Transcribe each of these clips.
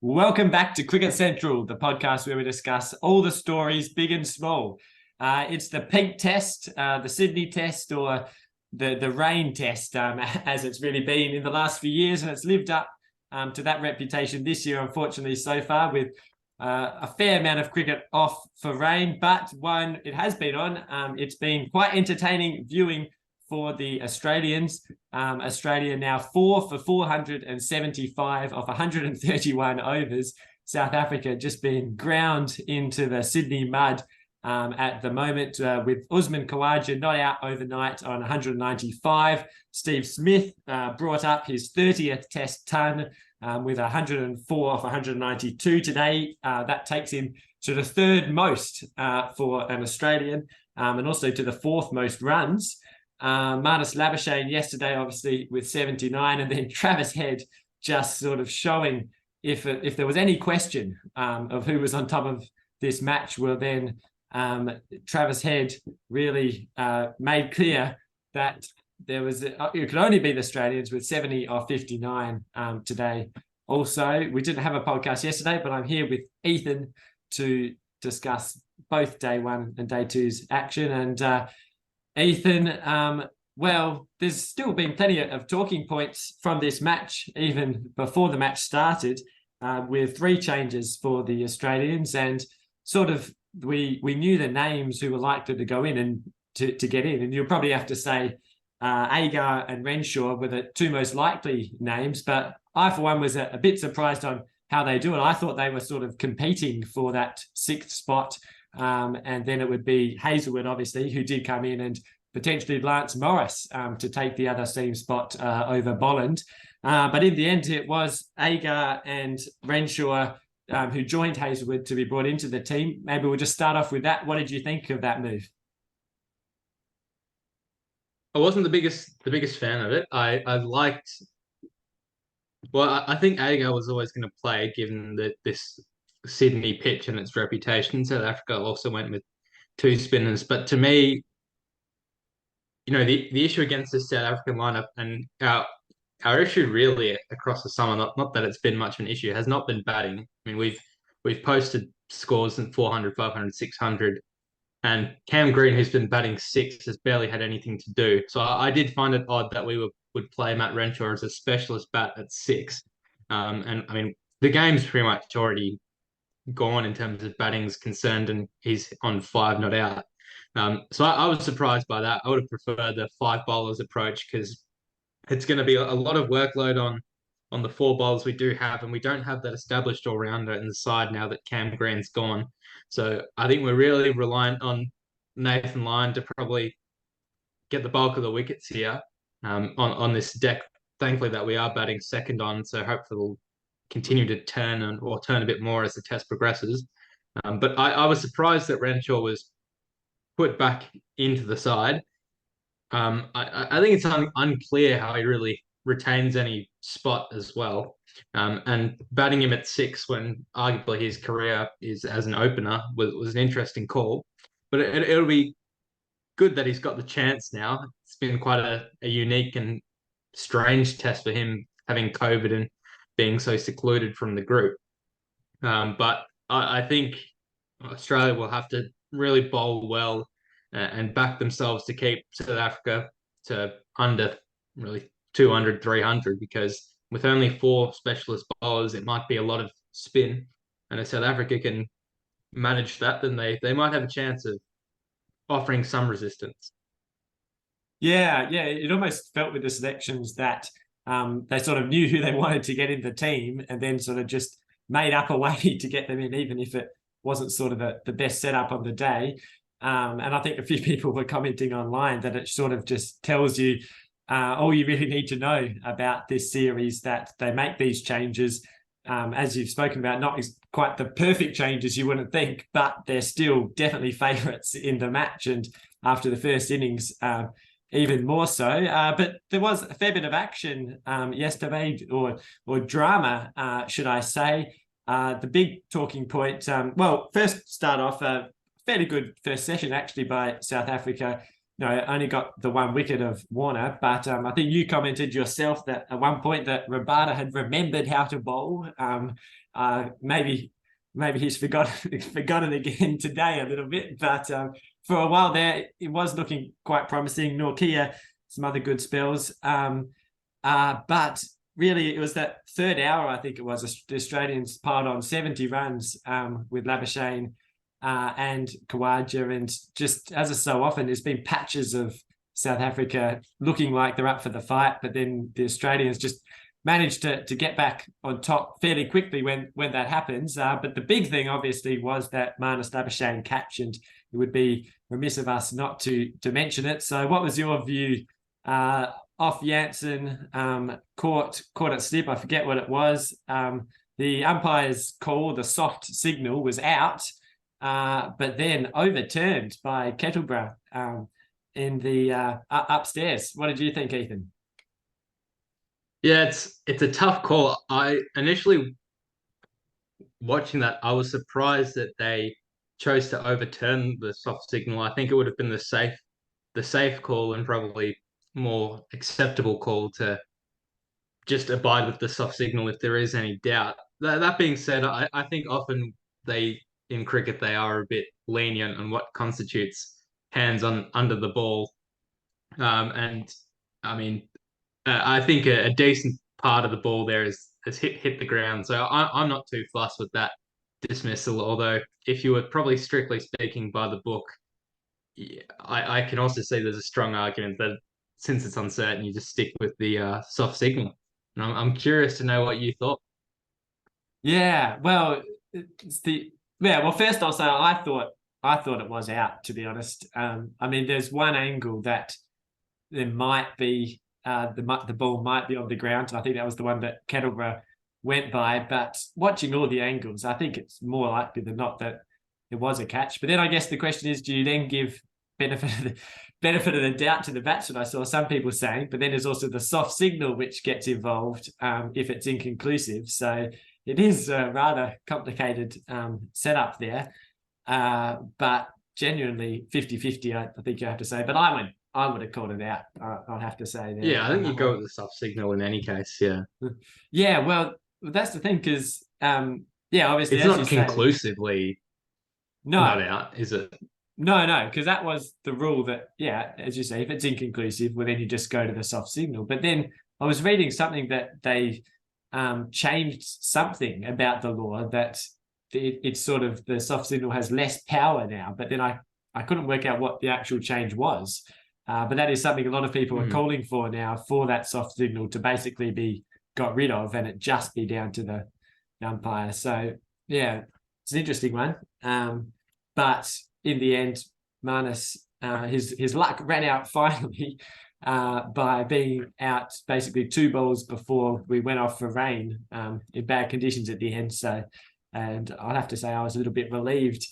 Welcome back to Cricket Central, the podcast where we discuss all the stories, big and small. It's the pink test, the Sydney test, or the rain test, as it's really been in the last few years, and it's lived up to that reputation this year, unfortunately, so far, with a fair amount of cricket off for rain. But when it has been on, it's been quite entertaining viewing for the Australians. Australia now 4 for 475 off 131 overs. South Africa just being ground into the Sydney mud at the moment, with Usman Khawaja not out overnight on 195. Steve Smith brought up his 30th test ton with 104 off 192 today. That takes him to the third most for an Australian, and also to the fourth most runs. Marnus Labuschagne yesterday, obviously, with 79, and then Travis Head just sort of showing if there was any question of who was on top of this match, well, then Travis Head really made clear that it could only be the Australians with 70 or 59 today. Also, we didn't have a podcast yesterday, but I'm here with Ethan to discuss both day one and day two's action. And Ethan, well, there's still been plenty of talking points from this match, even before the match started, with 3 changes for the Australians, and sort of we knew the names who were likely to go in and to get in, and you'll probably have to say Agar and Renshaw were the 2 most likely names, but I, for one, was a bit surprised on how they do it. I thought they were sort of competing for that 6th spot. And then it would be Hazlewood, obviously, who did come in, and potentially Lance Morris to take the other seam spot over Bolland. But in the end, it was Agar and Renshaw who joined Hazlewood to be brought into the team. Maybe we'll just start off with that. What did you think of that move? I wasn't the biggest fan of it. I liked. Well, I think Agar was always going to play, given that this Sydney pitch and its reputation. South Africa also went with 2 spinners, but to me, the issue against this South African lineup, and our issue really across the summer, not that it's been much of an issue, has not been batting. I mean, we've posted scores in 400, 500, 600, and Cam Green, who's been batting 6, has barely had anything to do. So I did find it odd that we would play Matt Renshaw as a specialist bat at 6. And I mean, the game's pretty much already gone in terms of batting is concerned, and he's on 5 not out. So I was surprised by that. I would have preferred the 5 bowlers approach, because it's going to be a lot of workload on the 4 bowlers we do have, and we don't have that established all-rounder in the side now that Cam Green's gone. So I think we're really reliant on Nathan Lyon to probably get the bulk of the wickets here on this deck. Thankfully that we are batting second on, so hopefully we'll continue to turn a bit more as the test progresses. But I was surprised that Renshaw was put back into the side. I think it's unclear how he really retains any spot as well. And batting him at 6 when arguably his career is as an opener was an interesting call. But it'll be good that he's got the chance now. It's been quite a unique and strange test for him, having COVID and being so secluded from the group. But I think Australia will have to really bowl well and back themselves to keep South Africa to under really 200, 300, because with only 4 specialist bowlers, it might be a lot of spin. And if South Africa can manage that, then they might have a chance of offering some resistance. Yeah, it almost felt with the selections that they sort of knew who they wanted to get in the team, and then sort of just made up a way to get them in, even if it wasn't sort of the best setup on the day. And I think a few people were commenting online that it sort of just tells you all you really need to know about this series, that they make these changes, as you've spoken about, not quite the perfect changes you wouldn't think, but they're still definitely favourites in the match. And after the first innings, even more so. But there was a fair bit of action yesterday, or drama, should I say. The big talking point, well, first start off, fairly good first session actually by South Africa. only got the one wicket of Warner, but I think you commented yourself that at one point that Rabada had remembered how to bowl. Maybe he's forgotten again today a little bit, but for a while there, it was looking quite promising. Norkia, some other good spells, but really it was that third hour, I think it was, the Australians piled on 70 runs with Labuschagne and Khawaja, and just as is so often, there's been patches of South Africa looking like they're up for the fight, but then the Australians just managed to get back on top fairly quickly when that happens. But the big thing, obviously, was that Marnus Labuschagne catch, and it would be remiss of us not to mention it. So what was your view? Off Jansen, caught at slip. I forget what it was. The umpire's call, the soft signal, was out, but then overturned by Kettleborough in the upstairs. What did you think, Ethan? Yeah, it's a tough call. I initially watching that, I was surprised that they chose to overturn the soft signal. I think it would have been the safe call and probably more acceptable call to just abide with the soft signal if there is any doubt. That being said, I think often in cricket they are a bit lenient on what constitutes hands on under the ball. And I mean, I think a decent part of the ball there has hit the ground. So I'm not too fussed with that dismissal. Although if you were probably strictly speaking by the book, yeah, I can also see there's a strong argument that since it's uncertain, you just stick with the soft signal. And I'm curious to know what you thought. Yeah, well, first I'll say I thought it was out, to be honest. I mean, there's one angle that there might be the ball might be on the ground. I think that was the one that Kettleborough went by. But watching all the angles, I think it's more likely than not that it was a catch. But then I guess the question is, do you then give benefit of the doubt to the batsman? I saw some people saying, but then there's also the soft signal which gets involved if it's inconclusive. So it is a rather complicated setup there. But genuinely 50-50, I think you have to say. But I would have called it out. I'll have to say there. Yeah, I think you go with the soft signal in any case. Yeah. Yeah, well, that's the thing, because obviously it's not conclusively not out, is it? No, because that was the rule that, as you say, if it's inconclusive, well, then you just go to the soft signal. But then I was reading something that they changed something about the law that it's sort of the soft signal has less power now. But then I couldn't work out what the actual change was. But that is something a lot of people are calling for now, for that soft signal to basically be got rid of and it just be down to the umpire. So, yeah, it's an interesting one. But in the end, Marnus, his luck ran out finally by being out basically 2 balls before we went off for rain in bad conditions at the end. So, and I'll have to say I was a little bit relieved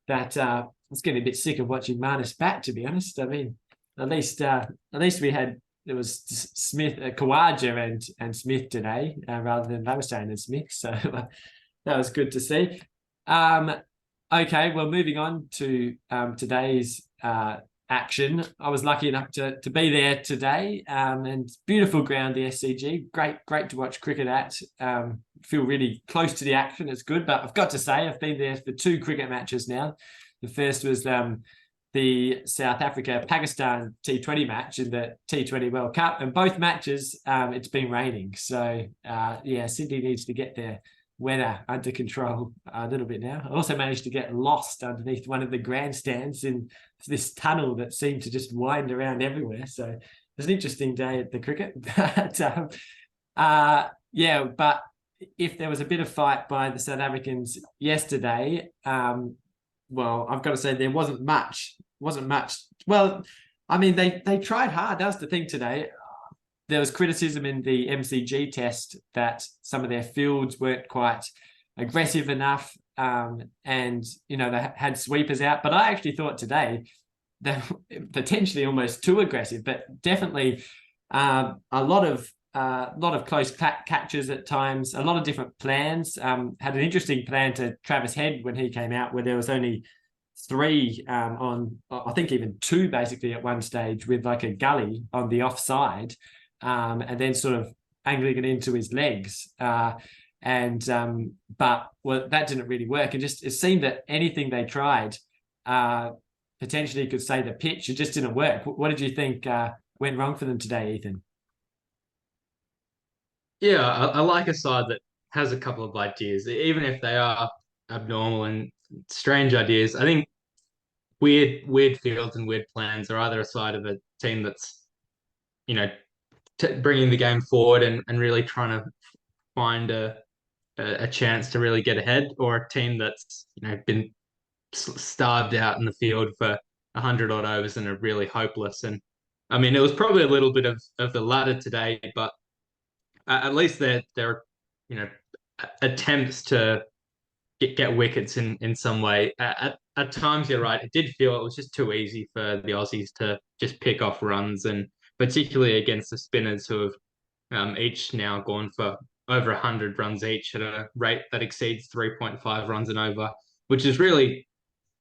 that I was getting a bit sick of watching Marnus bat, to be honest. I mean, at least there was Smith, Khawaja and Smith today rather than Labuschagne and Smith. So that was good to see. Okay, well, moving on to today's action. I was lucky enough to be there today, and beautiful ground, the SCG. Great to watch cricket at. Feel really close to the action. It's good, but I've got to say I've been there for 2 cricket matches now. The first was the South Africa-Pakistan T20 match in the T20 World Cup, and both matches it's been raining. So Sydney needs to get their weather under control a little bit now. I also managed to get lost underneath one of the grandstands in this tunnel that seemed to just wind around everywhere. So it was an interesting day at the cricket. But if there was a bit of fight by the South Africans yesterday, well, I've got to say there wasn't much. Well, I mean, they tried hard. That was the thing today. There was criticism in the MCG test that some of their fields weren't quite aggressive enough, and they had sweepers out. But I actually thought today they're potentially almost too aggressive, but definitely a lot of close catches at times, a lot of different plans. Had an interesting plan to Travis Head when he came out, where there was only three on, I think even two basically at one stage with like a gully on the offside, and then sort of angling it into his legs. But well, that didn't really work. And just it seemed that anything they tried potentially could say the pitch. It just didn't work. What did you think went wrong for them today, Ethan? Yeah, I like a side that has a couple of ideas, even if they are abnormal and strange ideas. I think weird fields and weird plans are either a side of a team that's, you know, bringing the game forward and really trying to find a chance to really get ahead, or a team that's, been starved out in the field for 100 odd overs and are really hopeless. And I mean, it was probably a little bit of the latter today, but at least there are, you know, attempts to get wickets in some way. At times, you're right. It did feel it was just too easy for the Aussies to just pick off runs, and particularly against the spinners who have each now gone for over 100 runs each at a rate that exceeds 3.5 runs and over, which is really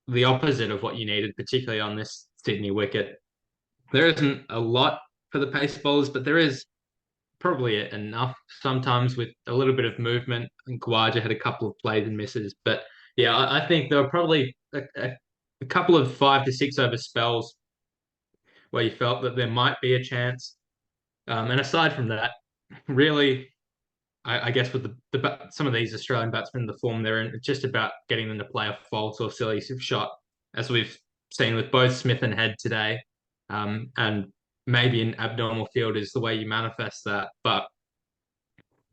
the opposite of what you needed, particularly on this Sydney wicket. There isn't a lot for the pace bowlers, but there is probably enough sometimes with a little bit of movement. And Khawaja had a couple of plays and misses, but yeah, I think there were probably a couple of 5 to 6 over spells where you felt that there might be a chance. And aside from that, really, I guess with some of these Australian batsmen, the form they're in, it's just about getting them to play a false or silly shot, as we've seen with both Smith and Head today. And maybe an abnormal field is the way you manifest that. But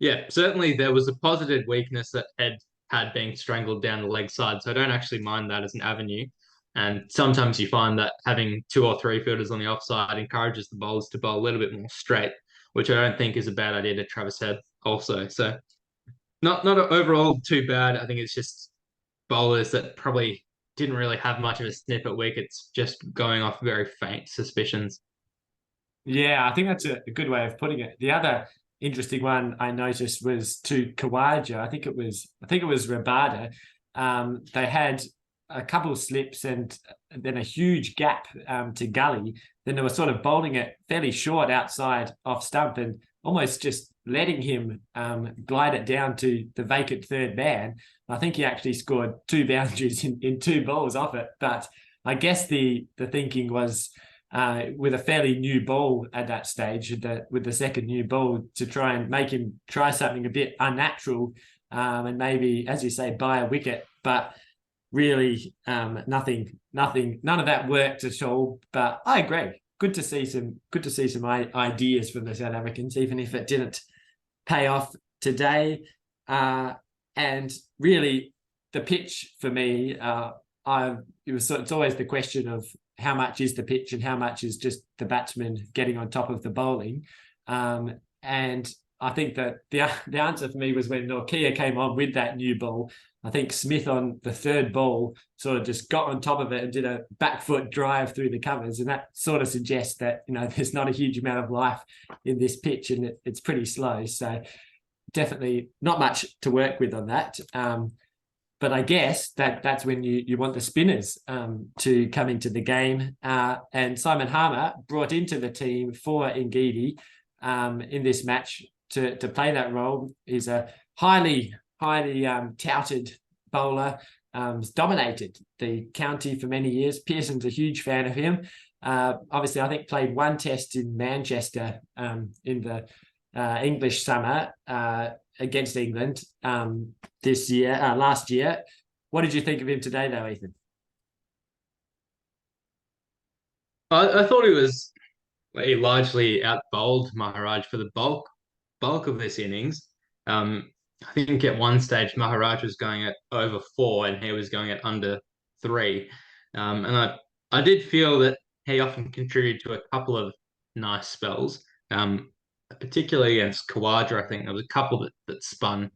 yeah, certainly there was a positive weakness that Head had being strangled down the leg side. So I don't actually mind that as an avenue. And sometimes you find that having two or three fielders on the offside encourages the bowlers to bowl a little bit more straight, which I don't think is a bad idea to Travis Head also. So not overall too bad. I think it's just bowlers that probably didn't really have much of a sniff at wickets, just going off very faint suspicions. Yeah, I think that's a good way of putting it. The other interesting one I noticed was to Kawaja. I think it was Rabada. They had a couple of slips and then a huge gap to Gully. Then they were sort of bowling it fairly short outside off stump and almost just letting him glide it down to the vacant third man. I think he actually scored two boundaries in two balls off it. But I guess the thinking was with a fairly new ball at that stage, with the second new ball, to try and make him try something a bit unnatural, and maybe, as you say, buy a wicket. But really, none of that worked at all. But I agree. Good to see some ideas from the South Africans, even if it didn't pay off today. And really, the pitch for me, it's always the question of how much is the pitch and how much is just the batsman getting on top of the bowling. And I think that the answer for me was when Nortje came on with that new ball. I think Smith on the third ball sort of just got on top of it and did a back foot drive through the covers. And that sort of suggests that, there's not a huge amount of life in this pitch and it's pretty slow. So definitely not much to work with on that. But I guess that's when you want the spinners to come into the game. And Simon Harmer brought into the team for Ngidi in this match to play that role. He's a highly touted bowler. Has dominated the county for many years. Pearson's a huge fan of him. Obviously, I think played one test in Manchester in the English summer against England last year. What did you think of him today, though, Ethan? I thought he largely outbowled Maharaj for the bulk of this innings. I think at one stage Maharaj was going at over 4 and he was going at under 3. And I did feel that he often contributed to a couple of nice spells, particularly against Khawaja. I think there was a couple that spun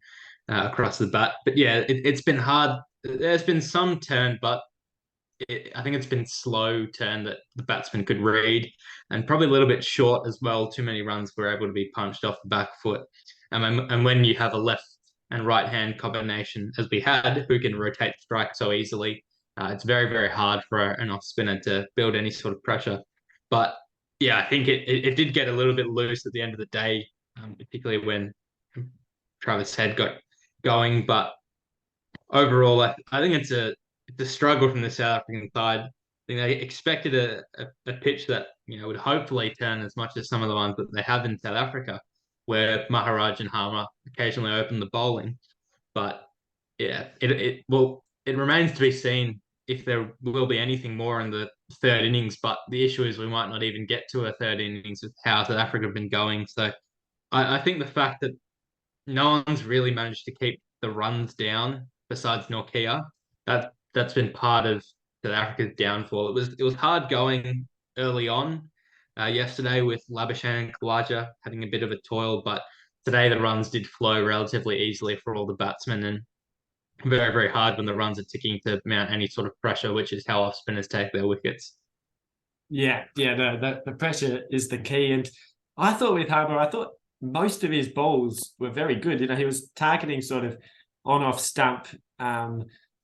across the bat. But yeah, it's been hard. There's been some turn, but I think it's been slow turn that the batsman could read, and probably a little bit short as well. Too many runs were able to be punched off the back foot. And when you have a left and right hand combination, as we had, who can rotate the strike so easily, It's very, very hard for an off spinner to build any sort of pressure. But yeah, I think it did get a little bit loose at the end of the day, particularly when Travis Head got going. But overall, I think it's a struggle from the South African side. I think they expected a pitch that would hopefully turn as much as some of the ones that they have in South Africa, where Maharaj and Harmer occasionally open the bowling. But yeah, it remains to be seen if there will be anything more in the third innings. But the issue is we might not even get to a third innings with how South Africa have been going. So I think the fact that no one's really managed to keep the runs down besides Nokia. That's been part of South Africa's downfall. It was hard going early on yesterday with Labuschagne and Kawaja having a bit of a toil, but today the runs did flow relatively easily for all the batsmen and very, very hard when the runs are ticking to mount any sort of pressure, which is how off spinners take their wickets. Yeah. The pressure is the key. And I thought with Harbour, I thought most of his balls were very good. He was targeting sort of on-off stump,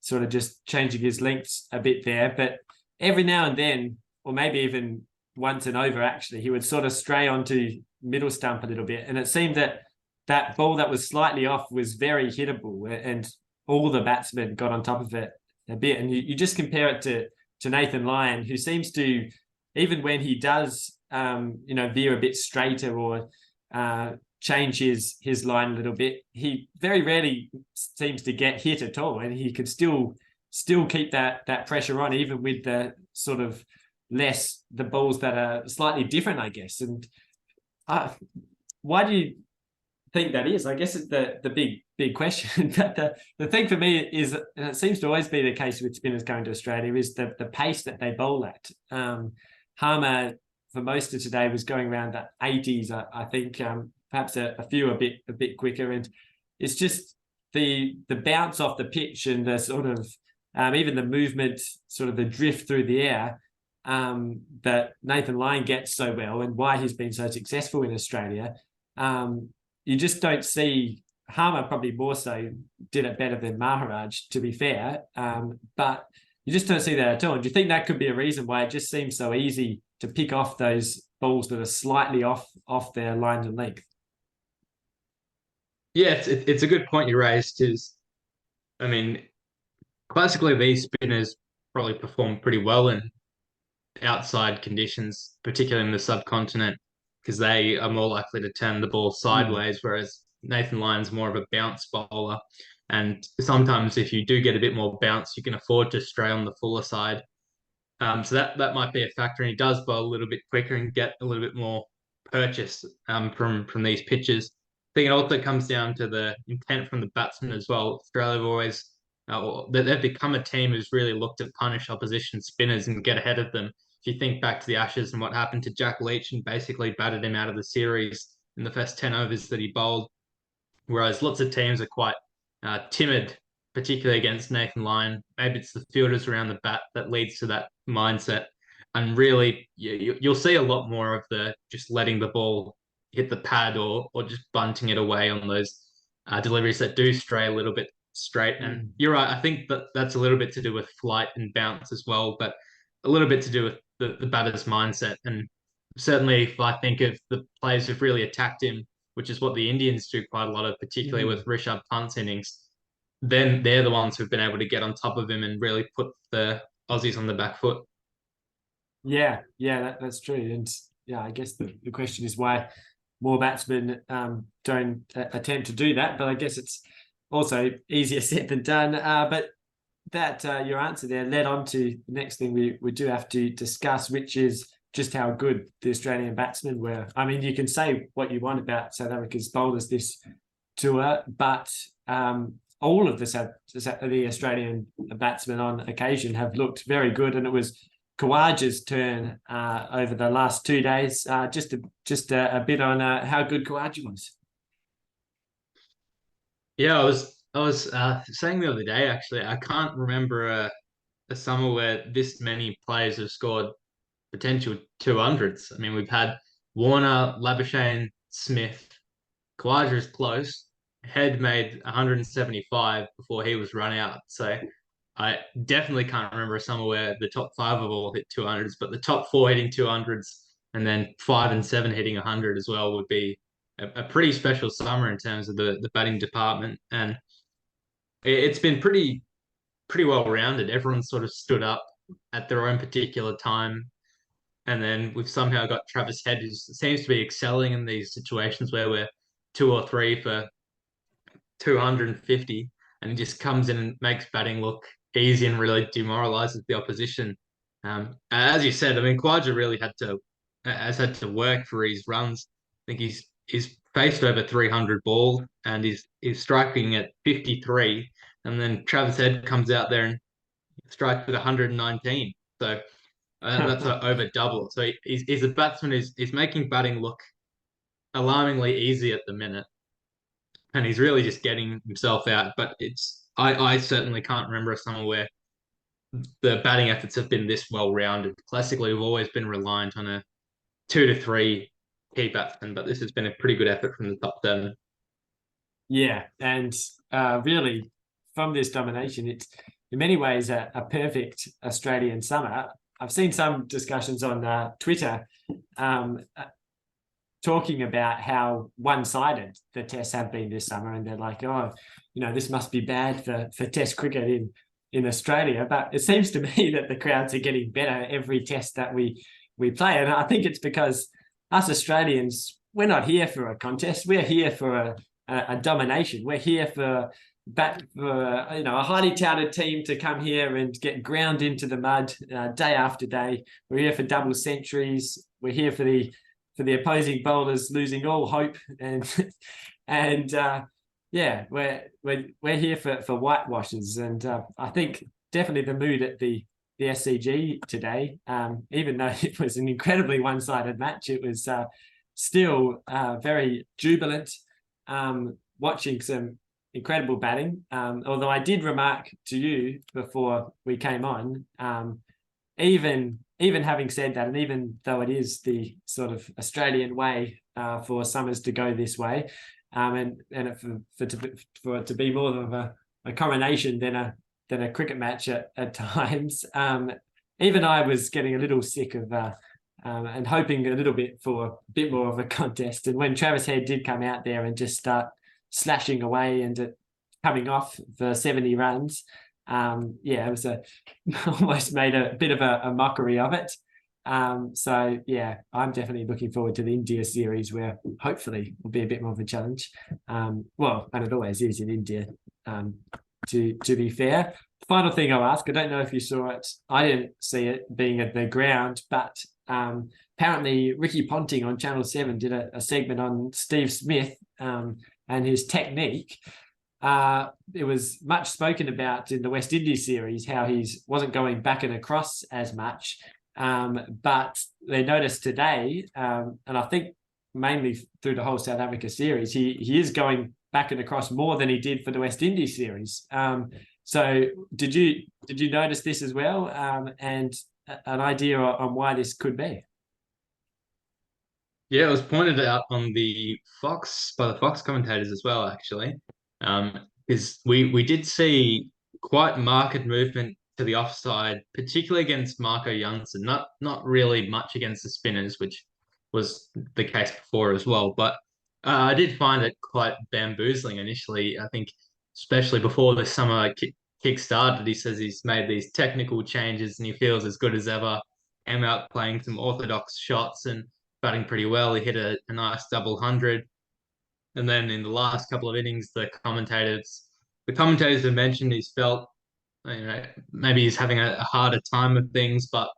sort of just changing his lengths a bit there. But every now and then, or maybe even once and over, actually, he would sort of stray onto middle stump a little bit. And it seemed that that ball that was slightly off was very hittable, and all the batsmen got on top of it a bit. And you just compare it to Nathan Lyon, who seems to, even when he does, veer a bit straighter or change his line a little bit, he very rarely seems to get hit at all, and he could still keep that pressure on, even with the sort of the balls that are slightly different, I guess. And why do you think that is? I guess it's the big question. But the thing for me is, and it seems to always be the case with spinners going to Australia, is the pace that they bowl at. Harmer for most of today was going around the 80s, I think, perhaps a few a bit quicker, and it's just the bounce off the pitch and the sort of even the movement, sort of the drift through the air, that Nathan Lyon gets so well, and why he's been so successful in Australia. You just don't see. Harmer probably more so did it better than Maharaj, to be fair, but you just don't see that at all. And do you think that could be a reason why it just seems so easy to pick off those balls that are slightly off their lines and length? Yeah, it's a good point you raised. I mean, classically these spinners probably perform pretty well in outside conditions, particularly in the subcontinent, because they are more likely to turn the ball sideways, whereas Nathan Lyon's more of a bounce bowler. And sometimes if you do get a bit more bounce, you can afford to stray on the fuller side. So that might be a factor. And he does bowl a little bit quicker and get a little bit more purchase from these pitches. I think it also comes down to the intent from the batsmen as well. Australia have always they've become a team who's really looked to punish opposition spinners and get ahead of them. If you think back to the Ashes and what happened to Jack Leach and basically batted him out of the series in the first 10 overs that he bowled, whereas lots of teams are quite timid, particularly against Nathan Lyon. Maybe it's the fielders around the bat that leads to that mindset. And really, you'll see a lot more of the just letting the ball hit the pad or just bunting it away on those deliveries that do stray a little bit straight. And you're right. I think that's a little bit to do with flight and bounce as well, but a little bit to do with the batter's mindset. And certainly, if I think of the players who've really attacked him, which is what the Indians do quite a lot of, particularly with Rishabh Pant's innings, then they're the ones who've been able to get on top of him and really put the Aussies on the back foot. Yeah, that's true. And yeah, I guess the question is why more batsmen don't attempt to do that. But I guess it's also easier said than done. But that your answer there led on to the next thing we do have to discuss, which is just how good the Australian batsmen were. I mean, you can say what you want about South Africa's bowlers this tour, but all of the Australian batsmen on occasion have looked very good, and it was Kawaja's turn over the last 2 days. Just a bit on how good Kawaja was. Yeah, I was saying the other day actually, I can't remember a summer where this many players have scored potential 200s. I mean, we've had Warner, Labuschagne, Smith, Kawaja is close. Head made 175 before he was run out. So I definitely can't remember a summer where the top five have all hit 200s, but the top four hitting 200s and then 5 and 7 hitting 100 as well would be a pretty special summer in terms of the batting department. And it's been pretty well rounded. Everyone sort of stood up at their own particular time. And then we've somehow got Travis Head, who seems to be excelling in these situations where we're two or three for 250, and he just comes in and makes batting look easy and really demoralizes the opposition. As you said, I mean, Khawaja really has had to work for his runs. I think he's faced over 300 ball and he's striking at 53, and then Travis Head comes out there and strikes with 119. So that's over double. So he's a batsman who's making batting look alarmingly easy at the minute, and he's really just getting himself out. But I certainly can't remember a summer where the batting efforts have been this well rounded. Classically, we've always been reliant on a 2 to 3 key batsmen, but this has been a pretty good effort from the top seven. Yeah, and really, from this domination, it's in many ways a perfect Australian summer. I've seen some discussions on Twitter talking about how one-sided the tests have been this summer, and they're like, oh, this must be bad for Test cricket in Australia. But it seems to me that the crowds are getting better every test that we play, and I think it's because us Australians, we're not here for a contest. We're here for a domination. We're here for a highly touted team to come here and get ground into the mud day after day. We're here for double centuries. We're here for the opposing bowlers losing all hope, and yeah, we're here for whitewashes. And I think definitely the mood at the SCG today, even though it was an incredibly one-sided match, it was still very jubilant, watching some incredible batting. Although I did remark to you before we came on, even having said that, and even though it is the sort of Australian way for summers to go this way, and for it to be more of a coronation than a cricket match at times, even I was getting a little sick of and hoping a little bit for a bit more of a contest. And when Travis Head did come out there and just start slashing away and coming off for 70 runs, it was almost made a bit of a mockery of it. So yeah, I'm definitely looking forward to the India series, where hopefully will be a bit more of a challenge. And it always is in India. To be fair, final thing I'll ask, I don't know if you saw it. I didn't see it being at the ground, but apparently Ricky Ponting on Channel 7 did a segment on Steve Smith and his technique. It was much spoken about in the West Indies series how he wasn't going back and across as much, but they noticed today, and I think mainly through the whole South Africa series, he is going back and across more than he did for the West Indies series. So did you notice this as well, and an idea on why this could be? Yeah, it was pointed out on the Fox by the Fox commentators as well, actually. Because we did see quite marked movement to the offside, particularly against Marco Jansen. Not really much against the spinners, which was the case before as well. But I did find it quite bamboozling initially. I think, especially before the summer kick started, he says he's made these technical changes and he feels as good as ever. And out playing some orthodox shots and batting pretty well. He hit a nice double hundred. And then in the last couple of innings, the commentators have mentioned he's felt, maybe he's having a harder time with things, but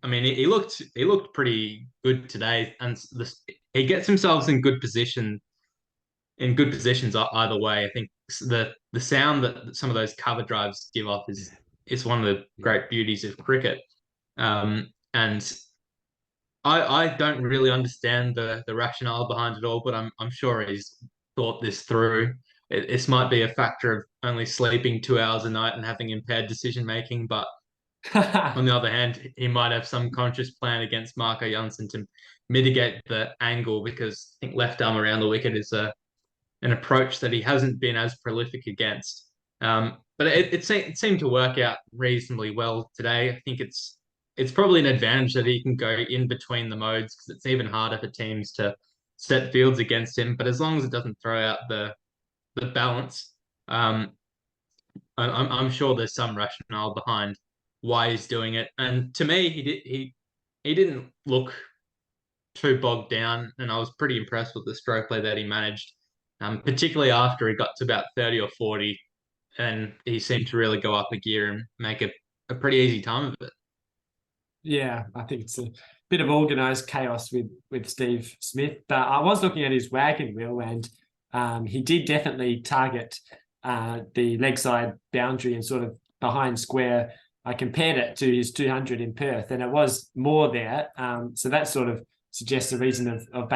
I mean, he looked pretty good today, and he gets himself in good positions either way. I think the sound that some of those cover drives give off is one of the great beauties of cricket, and I don't really understand the rationale behind it all, but I'm sure he's thought this through. This might be a factor of only sleeping 2 hours a night and having impaired decision making, but on the other hand, he might have some conscious plan against Marco Jansen to mitigate the angle, because I think left arm around the wicket is an approach that he hasn't been as prolific against. But it seemed to work out reasonably well today. I think it's probably an advantage that he can go in between the modes because it's even harder for teams to set fields against him. But as long as it doesn't throw out the balance, um, I'm sure there's some rationale behind why he's doing it. And to me, he didn't look too bogged down, and I was pretty impressed with the stroke play that he managed, particularly after he got to about 30 or 40, and he seemed to really go up a gear and make a pretty easy time of it. Yeah, I think it's a bit of organised chaos with Steve Smith. But I was looking at his wagon wheel, and he did definitely target the leg side boundary and sort of behind square. I compared it to his 200 in Perth, and it was more there. So that sort of suggests a reason of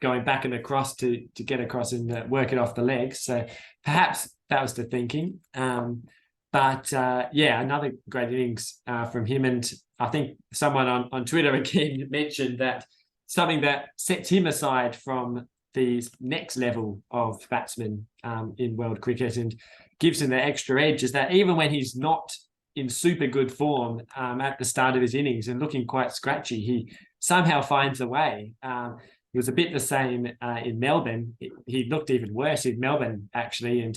going back and across to get across and work it off the legs. So perhaps that was the thinking. But yeah, another great innings from him. And I think someone on Twitter again mentioned that something that sets him aside from the next level of batsmen in world cricket and gives him the extra edge is that even when he's not in super good form at the start of his innings and looking quite scratchy, he somehow finds a way. It was a bit the same in Melbourne. He looked even worse in Melbourne, actually, and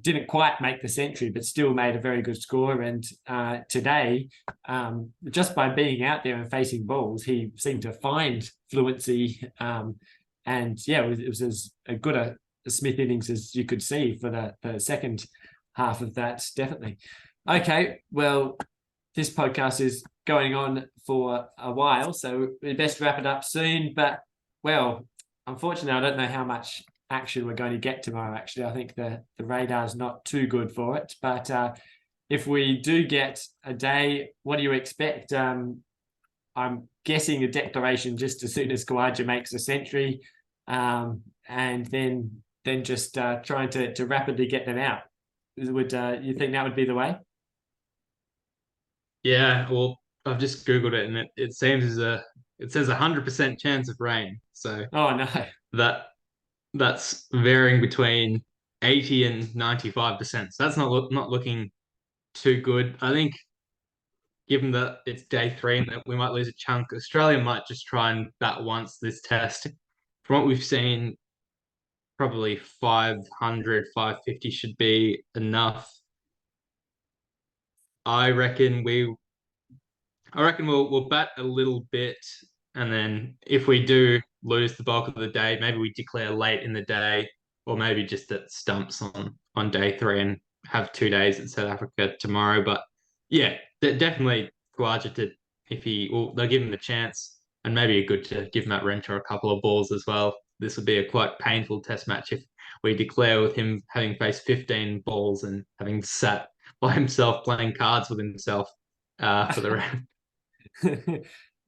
didn't quite make the century, but still made a very good score. And today, just by being out there and facing balls, he seemed to find fluency. And yeah, it was as good a Smith innings as you could see for the second half of that, definitely. Okay, well, this podcast is going on for a while, so we best wrap it up soon. But, well, unfortunately, I don't know how much action we're going to get tomorrow. Actually, I think the radar's not too good for it. But if we do get a day, what do you expect? I'm guessing a declaration just as soon as Khawaja makes a century, and then just trying to rapidly get them out. Would you think that would be the way? Yeah, well, I've just googled it, and it seems it says 100% chance of rain. So Oh no. that that's varying between 80 and 95%. So that's not looking too good. I think given that it's day three and that we might lose a chunk, Australia might just try and bat once this test. From what we've seen, probably 500, 550 should be enough. I reckon we'll bat a little bit, and then if we do lose the bulk of the day, maybe we declare late in the day, or maybe just at stumps on day three and have 2 days in South Africa tomorrow. But yeah, definitely Khawaja to they'll give him the chance, and maybe good to give Matt Renshaw a couple of balls as well. This would be a quite painful test match if we declare with him having faced 15 balls and having sat by himself playing cards with himself for the round.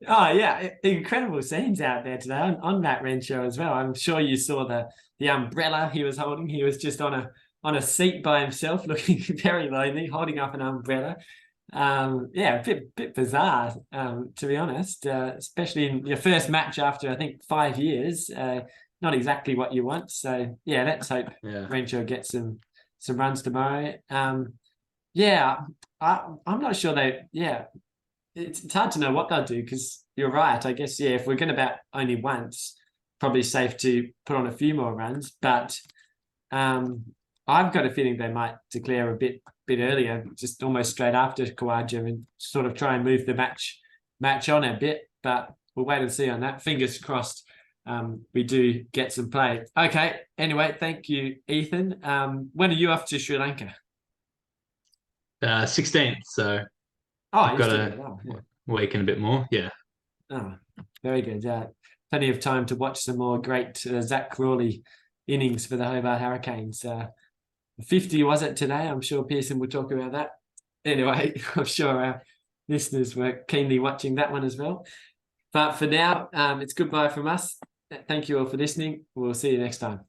Oh yeah, incredible scenes out there today on Matt Renshaw as well. I'm sure you saw the umbrella he was holding. He was just on a seat by himself, looking very lonely, holding up an umbrella. Yeah, a bit bizarre, to be honest, especially in your first match after I think 5 years. Not exactly what you want. So yeah, let's hope Renshaw gets some runs tomorrow. Yeah, I'm not sure it's hard to know what they'll do because you're right. I guess, yeah, if we're going to bat only once, probably safe to put on a few more runs. But I've got a feeling they might declare a bit earlier, just almost straight after Khawaja, and sort of try and move the match on a bit. But we'll wait and see on that. Fingers crossed we do get some play. Okay, anyway, thank you, Ethan. When are you off to Sri Lanka? 16th, so Oh, I've got yeah. week and a bit more. Yeah. Oh, very good. Plenty of time to watch some more great Zach Crawley innings for the Hobart Hurricanes. 50 was it today? I'm sure Pearson will talk about that. Anyway, I'm sure our listeners were keenly watching that one as well. But for now, it's goodbye from us. Thank you all for listening. We'll see you next time.